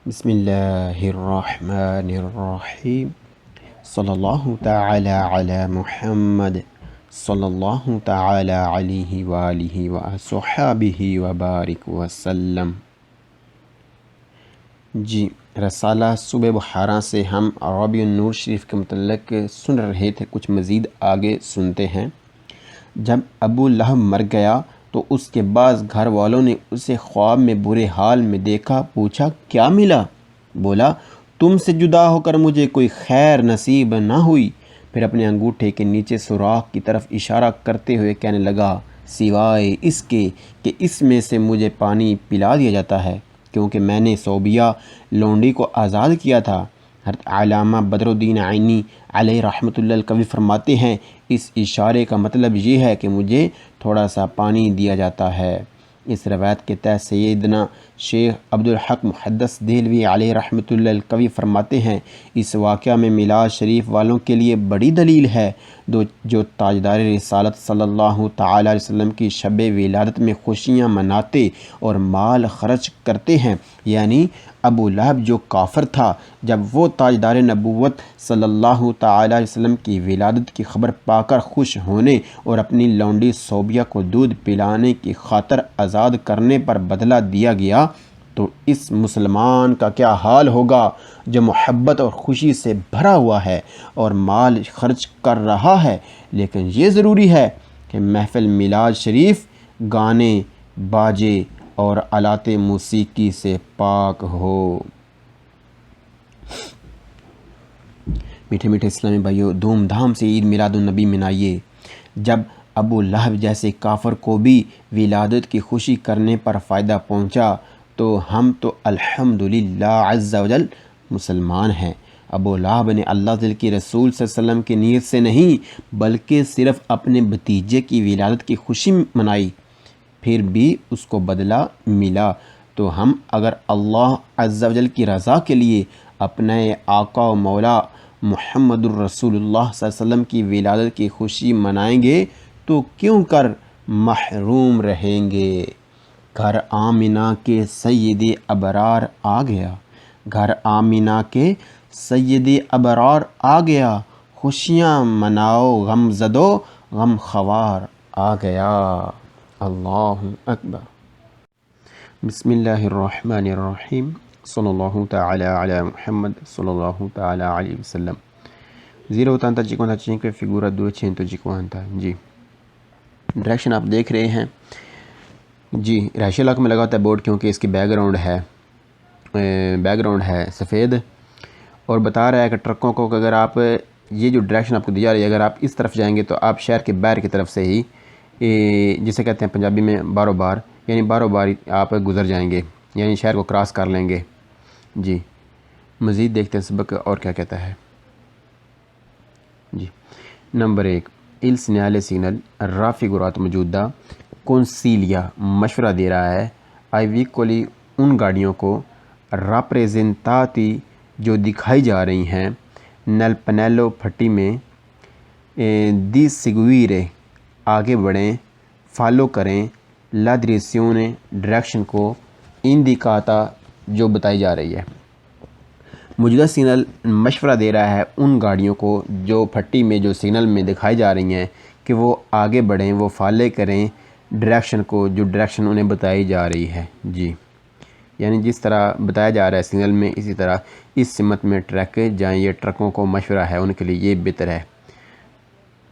بسم اللہ الرحمن الرحیم صلی اللہ تعالی علی محمد صلی اللہ تعالی علیہ وآلہ وصحبہ وبارک وسلم۔ جی، رسالہ صبح بحیراں سے ہم ربیع النور شریف کے متعلق سن رہے تھے، کچھ مزید آگے سنتے ہیں۔ جب ابو لہب مر گیا تو اس کے بعد گھر والوں نے اسے خواب میں برے حال میں دیکھا، پوچھا کیا ملا؟ بولا تم سے جدا ہو کر مجھے کوئی خیر نصیب نہ ہوئی۔ پھر اپنے انگوٹھے کے نیچے سوراخ کی طرف اشارہ کرتے ہوئے کہنے لگا، سوائے اس کے کہ اس میں سے مجھے پانی پلا دیا جاتا ہے، کیونکہ میں نے صوبیہ لونڈی کو آزاد کیا تھا۔ حضرت علامہ بدر الدین عینی علیہ رحمۃ اللہ القوی فرماتے ہیں، اس اشارے کا مطلب یہ ہے کہ مجھے تھوڑا سا پانی دیا جاتا ہے۔ اس روایت کے تحت سیدنا شیخ عبدالحق محدث دہلوی علیہ رحمۃ اللہ القوی فرماتے ہیں، اس واقعہ میں میلاد شریف والوں کے لیے بڑی دلیل ہے، جو تاجدار رسالت صلی اللہ تعالی علیہ وسلم کی شب ولادت میں خوشیاں مناتے اور مال خرچ کرتے ہیں۔ یعنی ابو لہب جو کافر تھا، جب وہ تاجدار نبوت صلی اللہ تعالی علیہ وسلم کی ولادت کی خبر پا کر خوش ہونے اور اپنی لونڈی صوبیہ کو دودھ پلانے کی خاطر آزاد کرنے پر بدلہ دیا گیا، تو اس مسلمان کا کیا حال ہوگا جو محبت اور خوشی سے بھرا ہوا ہے اور مال خرچ کر رہا ہے، لیکن یہ ضروری ہے کہ محفل میلاد شریف گانے باجے اور آلات موسیقی سے پاک ہو۔ میٹھے میٹھے اسلامی بھائیوں، دھوم دھام سے عید میلاد النبی منائیے۔ جب ابو لہب جیسے کافر کو بھی ولادت کی خوشی کرنے پر فائدہ پہنچا تو ہم تو الحمدللہ عز وجل مسلمان ہیں۔ ابو لہب نے اللہ تعالی کے رسول صلی اللہ علیہ وسلم کی نیت سے نہیں بلکہ صرف اپنے بھتیجے کی ولادت کی خوشی منائی، پھر بھی اس کو بدلہ ملا۔ تو ہم اگر اللہ عز و جل کی رضا کے لیے اپنے آقا و مولا محمد الرسول اللہ صلی اللہ علیہ وسلم کی ولادت کی خوشی منائیں گے تو کیوں کر محروم رہیں گے۔ گھر آمنہ کے سید ابرار آ گیا، گھر آمنہ کے سید ابرار آ گیا، خوشیاں مناؤ غم زدو غم خوار آ گیا۔ اللہ اکبر۔ بسم اللہ الرحمن الرحیم صلی اللہ تعالی علی محمد صلی اللہ تعالی علیہ وسلم۔ 085 figura 250۔ جی، ڈائریکشن آپ دیکھ رہے ہیں۔ جی، رہائشی علاقے میں لگا ہوتا ہے بورڈ کیونکہ اس کی بیک گراؤنڈ ہے سفید، اور بتا رہا ہے کہ ٹرکوں کو کہ اگر آپ یہ جو ڈائریکشن آپ کو دی جا رہی ہے، اگر آپ اس طرف جائیں گے تو آپ شہر کے باہر کی طرف سے ہی، جسے کہتے ہیں پنجابی میں بارو بار، یعنی بارو بار آپ گزر جائیں گے، یعنی شہر کو کراس کر لیں گے۔ جی، مزید دیکھتے ہیں سبق اور کیا کہتا ہے۔ جی، number 1، il segnale signal raffigurato موجودہ کنسیلیا مشورہ دے رہا ہے ai veicoli ان گاڑیوں کو rappresentati جو دکھائی جا رہی ہیں nel pannello پھٹی میں di seguire آگے بڑھیں، فالو کریں la direzione ڈائریکشن کو indicata جو بتائی جا رہی ہے۔ موجودہ سگنل مشورہ دے رہا ہے ان گاڑیوں کو جو پھٹی میں جو سگنل میں دکھائی جا رہی ہیں کہ وہ آگے بڑھیں، وہ فالو کریں ڈائریکشن کو جو ڈائریکشن انہیں بتائی جا رہی ہے۔ جی، یعنی جس طرح بتایا جا رہا ہے سگنل میں، اسی طرح اس سمت میں ٹرک جائیں، یہ ٹرکوں کو مشورہ ہے، ان کے لیے یہ بہتر ہے۔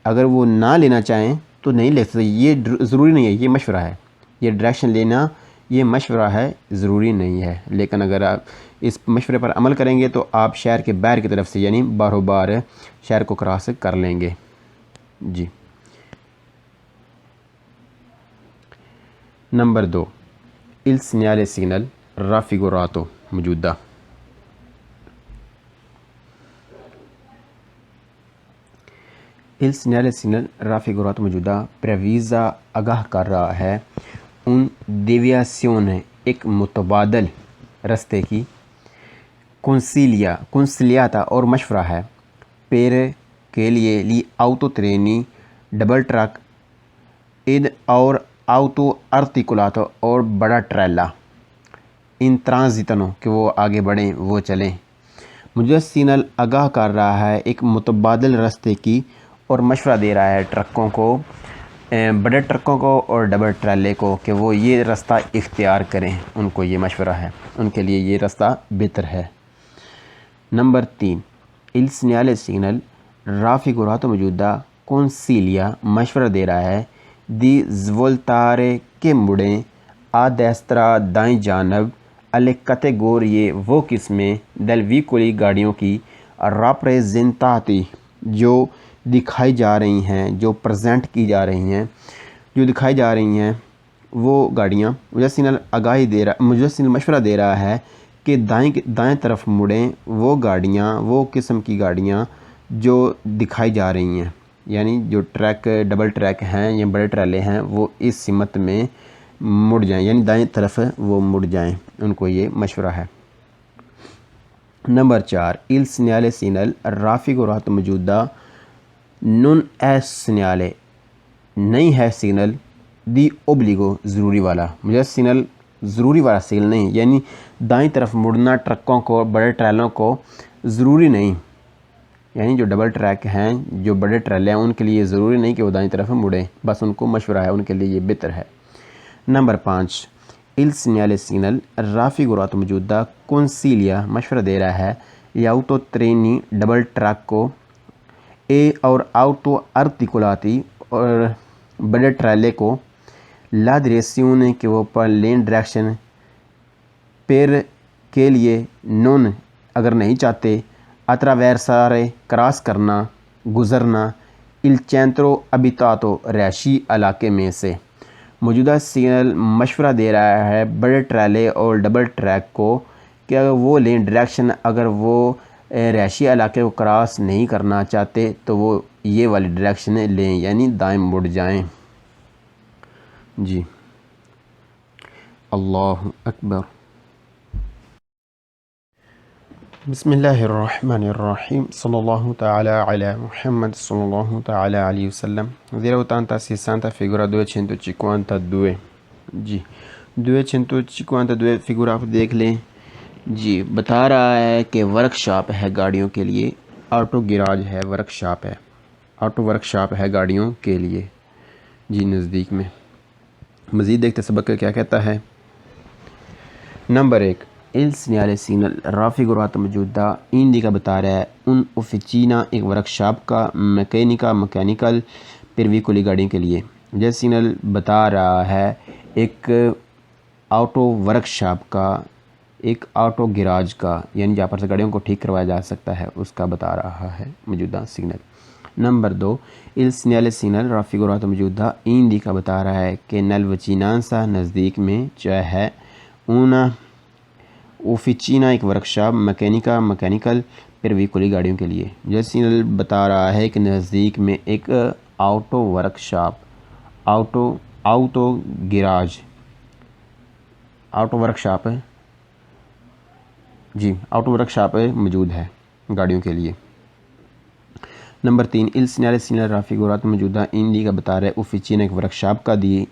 اگر وہ نہ لینا چاہیں تو نہیں لے سکتے، یہ ضروری نہیں ہے، یہ مشورہ ہے، یہ ڈائریکشن لینا یہ مشورہ ہے، ضروری نہیں ہے۔ لیکن اگر آپ اس مشورے پر عمل کریں گے تو آپ شہر کے باہر کی طرف سے یعنی باہر بار شہر کو کراس کر لیں گے۔ جی، number 2، il segnale signal raffigurato موجودہ il segnale signal raffigurato موجودہ پریویزا آگاہ کر رہا ہے ان دیویاسیون ایک متبادل رستے کی، کنسلیاتا اور مشورہ ہے، پیر کے لیے لی آؤٹو ٹرینی ڈبل ٹرک اد اور آؤٹو ارتیکولاتو اور بڑا ٹریلا، ان ترانزیتنو کہ وہ آگے بڑھیں، وہ چلیں۔ موجودہ سگنل آگاہ کر رہا ہے ایک متبادل راستے کی اور مشورہ دے رہا ہے ٹرکوں کو، بڑے ٹرکوں کو اور ڈبل ٹرالے کو کہ وہ یہ راستہ اختیار کریں، ان کو یہ مشورہ ہے، ان کے لیے یہ راستہ بہتر ہے۔ Number 3، il segnale signal raffigurato موجودہ consiglia مشورہ دے رہا ہے di svoltare کہ مڑیں a destra دائیں جانب alle categorie وہ قسمیں del veicoli گاڑیوں کی rappresentati جو دکھائی جا رہی ہیں، جو پریزنٹ کی جا رہی ہیں، جو دکھائی جا رہی ہیں وہ گاڑیاں۔ موجودہ سگنل موجودہ سگنل مشورہ دے رہا ہے کہ دائیں طرف مڑیں وہ گاڑیاں، وہ قسم کی گاڑیاں جو دکھائی جا رہی ہیں، یعنی جو ٹریک ڈبل ٹریک ہیں یا بڑے ٹرالے ہیں وہ اس سمت میں مڑ جائیں، یعنی دائیں طرف وہ مڑ جائیں، ان کو یہ مشورہ ہے۔ Number 4، il segnale signal raffigurato موجودہ non è segnale نہیں ہے سگنل دی اوبلیگو ضروری والا۔ مجھے سگنل ضروری والا سگنل نہیں، یعنی دائیں طرف مڑنا ٹرکوں کو، بڑے ٹرالوں کو ضروری نہیں، یعنی جو ڈبل ٹریک ہیں، جو بڑے ٹرالے ہیں، ان کے لیے ضروری نہیں کہ وہ دائیں طرف مڑیں، بس ان کو مشورہ ہے، ان کے لیے یہ بہتر ہے۔ Number 5، il segnale signal raffigurato موجودہ consiglia مشورہ دے رہا ہے یا auto treni ڈبل ٹرک کو اور auto articolati اور بڑے ٹرالے کو لا ڈائریکشن کہ وہ پر لین ڈائریکشن پیر کے لیے نون اگر نہیں چاہتے اتراویرسارے کراس کرنا، گزرنا il centro abitato رہائشی علاقے میں سے۔ موجودہ سگنل مشورہ دے رہا ہے بڑے ٹرالے اور ڈبل ٹریک کو کہ اگر وہ لین ڈائریکشن اگر وہ رہائشی علاقے کو کراس نہیں کرنا چاہتے تو وہ یہ والی ڈائریکشن لیں، یعنی دائیں مڑ جائیں۔ جی، اللہ اکبر۔ بسم اللہ الرحمن الرحیم، صلی اللہ تعالی علی محمد صلی اللہ تعالی علیہ وسلم۔ 080 figura 252۔ جی 252 فگور آپ دیکھ لیں۔ جی بتا رہا ہے کہ ورک شاپ ہے گاڑیوں کے لیے، آٹو گیراج ہے، ورک شاپ ہے، آٹو ورک شاپ ہے گاڑیوں کے لیے، جی نزدیک میں۔ مزید دیکھتے سبق کیا کہتا ہے۔ Number 1، il segnale signal raffigurato موجودہ ایندی کا بتا رہا ہے ان افیچینا ایک ورک شاپ کا مکینیکل پر ویکولی گاڑیوں کے لیے۔ جیسے سگنل بتا رہا ہے ایک آٹو ورک شاپ کا، ایک آٹو گیراج کا، یعنی جہاں پر سے گاڑیوں کو ٹھیک کروایا جا سکتا ہے، اس کا بتا رہا ہے موجودہ signal. Number 2، il segnale signal raffigurato موجودہ ایندی کا بتا رہا ہے کہ nel vicinanza نزدیک میں جو ہے una ufficina ایک ورک شاپ مکینیکل پر ویکولی گاڑیوں کے لیے۔ جیسے سگنل بتا رہا ہے کہ نزدیک میں ایک auto work shop, auto garage, auto work shop ہے، جی آٹو ورک شاپ موجود ہے گاڑیوں کے لیے۔ Number 3، il segnale signal raffigurato موجودہ ایندی کا بتا رہا ہے افیچینا ایک ورک شاپ کا دی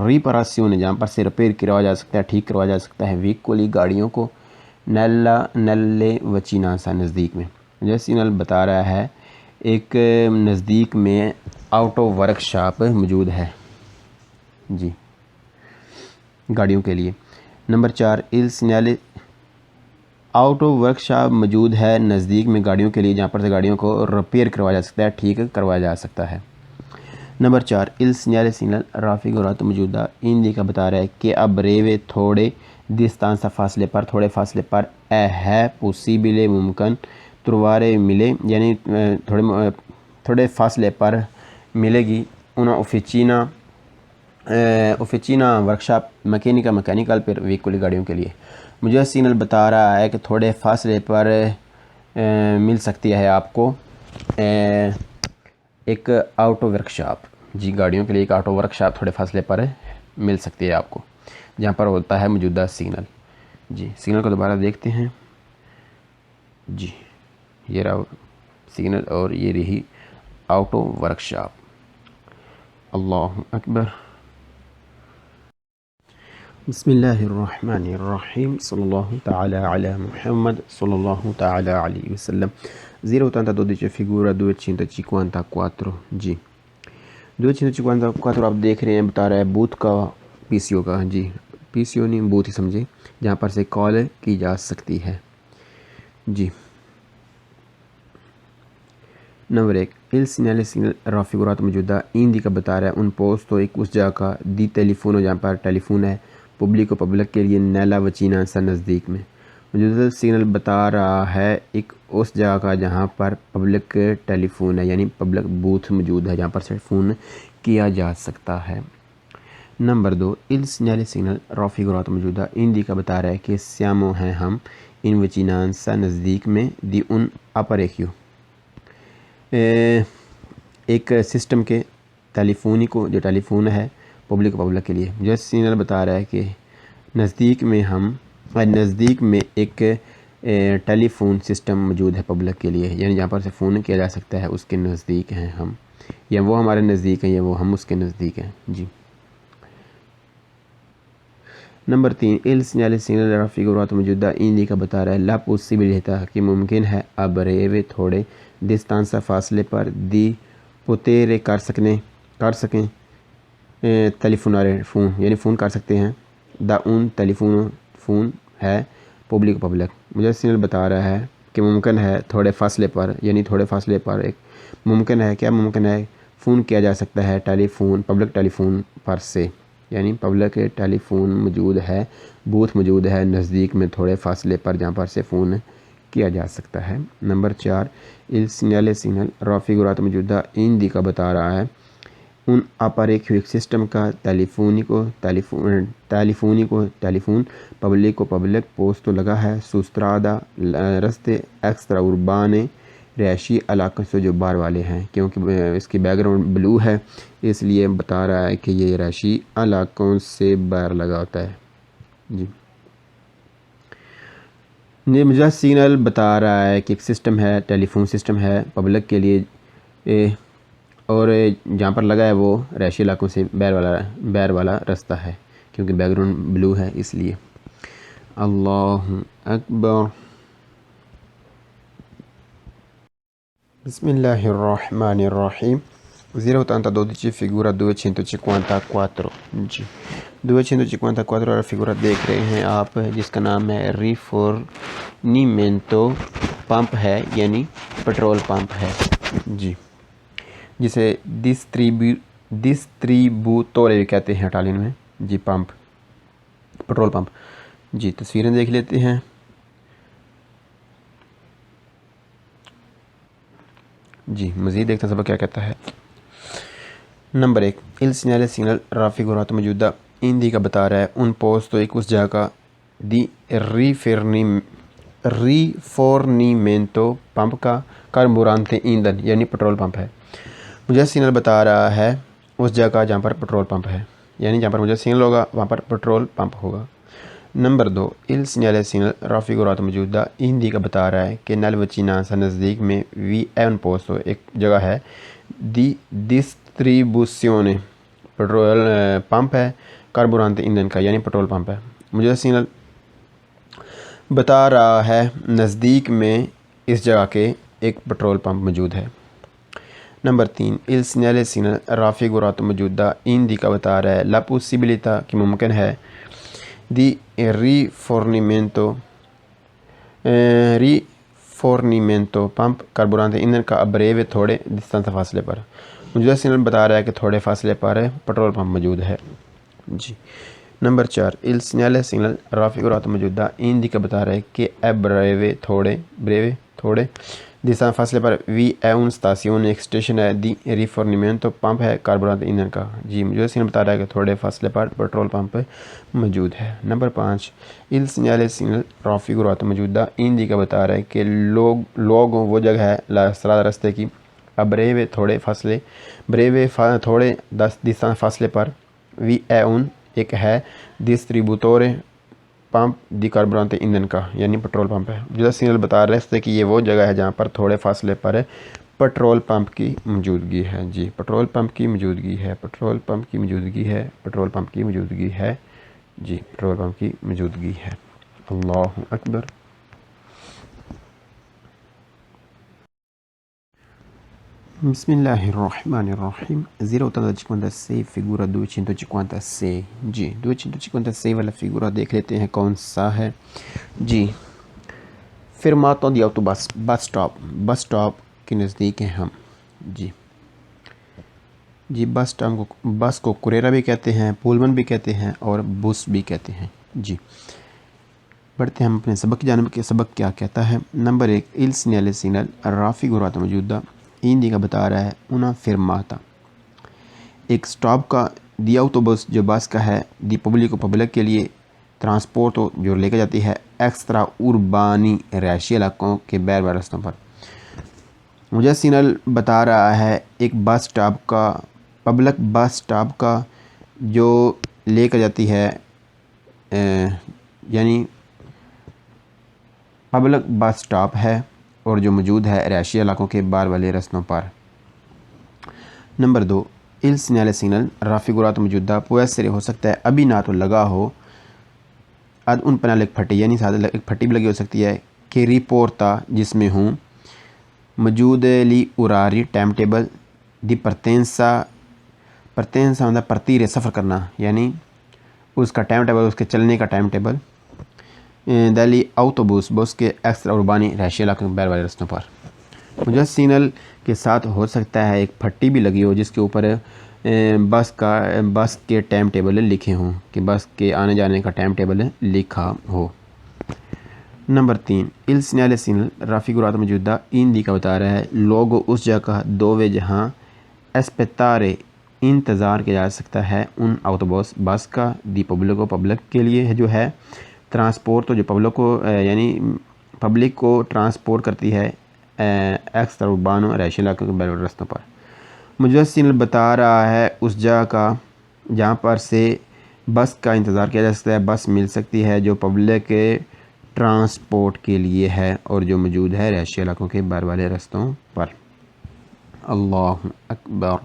ریپاراسیون جہاں پر سے ریپیئر کروایا جا سکتا ہے، ٹھیک کروایا جا سکتا ہے ویکولی گاڑیوں کو، نلے وچیناسا نزدیک میں۔ جیسے سگنل بتا رہا ہے ایک نزدیک میں آٹو ورک شاپ موجود ہے، جی گاڑیوں کے لیے۔ Number 4، il segnale auto work shop موجود ہے نزدیک میں گاڑیوں کے لیے جہاں پر سے گاڑیوں کو ریپیئر کروایا جا سکتا ہے، ٹھیک کروایا جا سکتا ہے۔ Number 4، il segnale signal raffigurato موجودہ ایندی کا بتا رہا ہے کہ اب ریوے تھوڑے distanza فاصلے پر، تھوڑے فاصلے پر ہے possibile ممکن تروارے ملے، یعنی تھوڑے فاصلے پر ملے گی una افیچینا ورک شاپ مکینیکل پر ویکولی گاڑیوں کے لیے۔ مجھے سگنل بتا رہا ہے کہ تھوڑے فاصلے پر مل سکتی ہے آپ کو ایک آٹو ورک شاپ، جی گاڑیوں کے لیے ایک آٹو ورک شاپ تھوڑے فاصلے پر مل سکتی ہے آپ کو، جہاں پر ہوتا ہے موجودہ سگنل۔ جی سگنل کو دوبارہ دیکھتے ہیں۔ جی یہ رہا سگنل اور یہ رہی آٹو ورک شاپ۔ اللہ اکبر۔ بسم اللہ الرحمن الرحیم صلی اللہ تعالی علی Muhammad صلی اللہ تعالی علیہ وسلم. 082 figura 254. جی 254 آپ دیکھ رہے ہیں، بتا رہا ہے بوتھ کا پی سی او کا. جی پی سی او نہیں، بوتھ ہی سمجھے، جہاں پر سے کال کی جا سکتی ہے. جی نمبر 1 il segnale raffigurato موجودہ indica بتا رہا ہے un posto ایک اس جگہ کا di telefono جہاں پر ٹیلی فون ہے پبلک کے لیے نیلا وچینانسا نزدیک میں. موجودہ سگنل بتا رہا ہے ایک اس جگہ کا جہاں پر پبلک ٹیلی فون ہے، یعنی پبلک بوتھ موجود ہے جہاں پر سے فون کیا جا سکتا ہے. نمبر 2 il segnale raffigurato موجودہ indica بتا رہا ہے کہ siamo ہیں ہم in vicinanza نزدیک میں di un apparecchio ایک سسٹم کے ٹیلیفونیکو جو ٹیلی فون ہے پبلک کے لیے. جو سگنل بتا رہا ہے کہ نزدیک میں ایک ٹیلی فون سسٹم موجود ہے پبلک کے لیے، یعنی جہاں پر سے فون کیا جا سکتا ہے اس کے نزدیک ہیں ہم، یا وہ ہمارے نزدیک ہیں یا وہ ہم اس کے نزدیک ہیں. جی نمبر 3 il segnale raffigurato موجودہ indica بتا رہا ہے la possibilità کہ ممکن ہے a breve تھوڑے distanza فاصلے پر di potere کر سکیں ٹیلیفونارے فون، یعنی فون کر سکتے ہیں. دا un ٹیلیفون فون ہے پبلک. مجھے سگنل بتا رہا ہے کہ ممکن ہے تھوڑے فاصلے پر، یعنی تھوڑے فاصلے پر ایک ممکن ہے، کیا ممکن ہے فون کیا جا سکتا ہے پبلک ٹیلی فون پر سے، یعنی پبلک ٹیلی فون موجود ہے، بوتھ موجود ہے نزدیک میں تھوڑے فاصلے پر جہاں پر سے فون کیا جا سکتا ہے. نمبر 4 il segnale raffigurato موجودہ indica بتا رہا ہے un apparecchio ایک سسٹم کا ٹیلیفون پبلک پوسٹ لگا ہے su strada رستے ایکسٹرا اربانے رہائشی علاقوں سے جو باہر والے ہیں، کیونکہ اس کی بیک گراؤنڈ بلو ہے اس لیے بتا رہا ہے کہ یہ رہائشی علاقوں سے باہر لگا ہوتا ہے. جی مجھے سگنل بتا رہا ہے کہ ایک سسٹم ہے، ٹیلی فون سسٹم ہے پبلک کے لیے، اور جہاں پر لگا ہے وہ رہائشی علاقوں سے باہر والا رستہ ہے، کیونکہ بیک گراؤنڈ بلو ہے اس لیے. اللہ اکبر. بسم اللہ الرحمن الرحیم. 082 figura 254. جی 254 فگورا دیکھ رہے ہیں آپ، جس کا نام ہے ریفورنیمنٹو پمپ ہے، یعنی پٹرول پمپ ہے. جی جسے ڈسٹریبیوٹورے کہتے ہیں اٹالین میں. جی پٹرول پمپ. جی تصویریں دیکھ لیتے ہیں. جی مزید دیکھتے ہیں سبق کیا کہتا ہے. نمبر 1 il segnale raffigurato موجودہ indica بتا رہا ہے un posto ایک اس جگہ کا di rifornimento پمپ کا carburante ایندھن یعنی پٹرول پمپ ہے. مجھے سگنل بتا رہا ہے اس جگہ کا جہاں پر پٹرول پمپ ہے، یعنی جہاں پر مجھے سگنل ہوگا وہاں پر پٹرول پمپ ہوگا. نمبر 2 il segnale raffigurato موجودہ indica بتا رہا ہے کہ nel vicinanza نزدیک میں vi è un posto ایک جگہ ہے di distribuzione پٹرول پمپ ہے carburante ایندھن کا، یعنی پٹرول پمپ ہے. مجھے سگنل بتا رہا ہے نزدیک میں اس جگہ کے ایک پٹرول پمپ موجود ہے. نمبر 3 il segnale raffigurato موجودہ indica بتا رہا ہے la possibilità کہ ممکن ہے di rifornimento پمپ carburante ایندھن کا breve تھوڑے distanza فاصلے پر. مجھے سگنل بتا رہا ہے کہ تھوڑے فاصلے پر پٹرول پمپ موجود ہے. جی نمبر 4 il segnale raffigurato موجودہ indica بتا رہا ہے کہ breve تھوڑے distanza فاصلے پر vi è un stazione ایک اسٹیشن ہے di rifornimento پمپ ہے carburante ایندھن کا. جی مجھے سگنل بتا رہا ہے کہ تھوڑے فاصلے پر پٹرول پمپ موجود ہے. نمبر 5 il segnale raffigurato موجودہ indica بتا رہا ہے کہ لوگوں وہ جگہ ہے راستے کی breve تھوڑے distanza فاصلے پر vi è un ایک ہے distributore پمپ دی carburante ایندھن کا، یعنی پٹرول پمپ ہے. جو سگنل بتا رہے ہیں کہ یہ وہ جگہ ہے جہاں پر تھوڑے فاصلے پر پٹرول پمپ کی موجودگی ہے. جی پٹرول پمپ کی موجودگی ہے. جی پیٹرول پمپ کی موجودگی ہے۔ اللہ اکبر۔ بسم اللہ الرحمن الرحیم. 086 figura 256. جی 256 والا فگورا دیکھ لیتے ہیں کون سا ہے. جی فرماto di autobus، بس سٹاپ کے نزدیک ہیں ہم. جی بس کو کوریرا بھی کہتے ہیں، پولمن بھی کہتے ہیں اور بس بھی کہتے ہیں. جی بڑھتے ہیں ہم اپنے سبق کی جانب. کے سبق کیا کہتا ہے. Number 1 il segnale signal raffigurato موجودہ ہندی کا بتا رہا ہے una fermata، ایک سٹاپ کا. دی autobus جو بس کا ہے، دی پبلک کے لیے، ٹرانسپورٹو جو لے کے جاتی ہے، ایکسٹرا اربانی رہائشی علاقوں کے بیر بار رستوں پر. مجھے سگنل بتا رہا ہے ایک بس سٹاپ کا، پبلک بس سٹاپ کا جو لے کر جاتی ہے، یعنی پبلک بس سٹاپ ہے اور جو موجود ہے رہائشی علاقوں کے باہر والے رستوں پر. Number 2 il segnale signal raffigurato موجودہ può essere ہو سکتا ہے ابھی نہ تو لگا ہو اد ان پنال ایک پھٹی، یعنی ساتھ ایک پھٹی بھی لگی ہو سکتی ہے، کہ رپورتا جس میں ہوں موجود لی اوراری ٹائم ٹیبل دی پرتینسا مطلب پرتیر سفر کرنا، یعنی اس کا ٹائم ٹیبل، اس کے چلنے کا ٹائم ٹیبل. دہلی آٹوبوس بس کے ایکسٹرا اربانی رہائشی علاقوں کے باہر والے رستوں پر. مجھے سگنل کے ساتھ ہو سکتا ہے ایک پھٹی بھی لگی ہو جس کے اوپر بس کے ٹائم ٹیبل لکھے ہوں، کہ بس کے آنے جانے کا ٹائم ٹیبل لکھا ہو. Number 3 il segnale signal raffigurato موجودہ ہندی کا بتا رہا ہے لوگو اس جگہ دووے جہاں اسپیتارے انتظار کیا جا سکتا ہے ان آٹوبوس بس کا، دی پبلک کے لیے جو ہے، ٹرانسپورٹ تو جو یعنی پبلک کو ٹرانسپورٹ کرتی ہے ایکسٹرا اربانو رہائشی علاقوں کے بین رستوں پر. مجھے سگنل بتا رہا ہے اس جگہ کا جہاں پر سے بس کا انتظار کیا جا سکتا ہے، بس مل سکتی ہے جو پبلک کے ٹرانسپورٹ کے لیے ہے اور جو موجود ہے رہائشی علاقوں کے باہر والے رستوں پر. اللہ اکبر.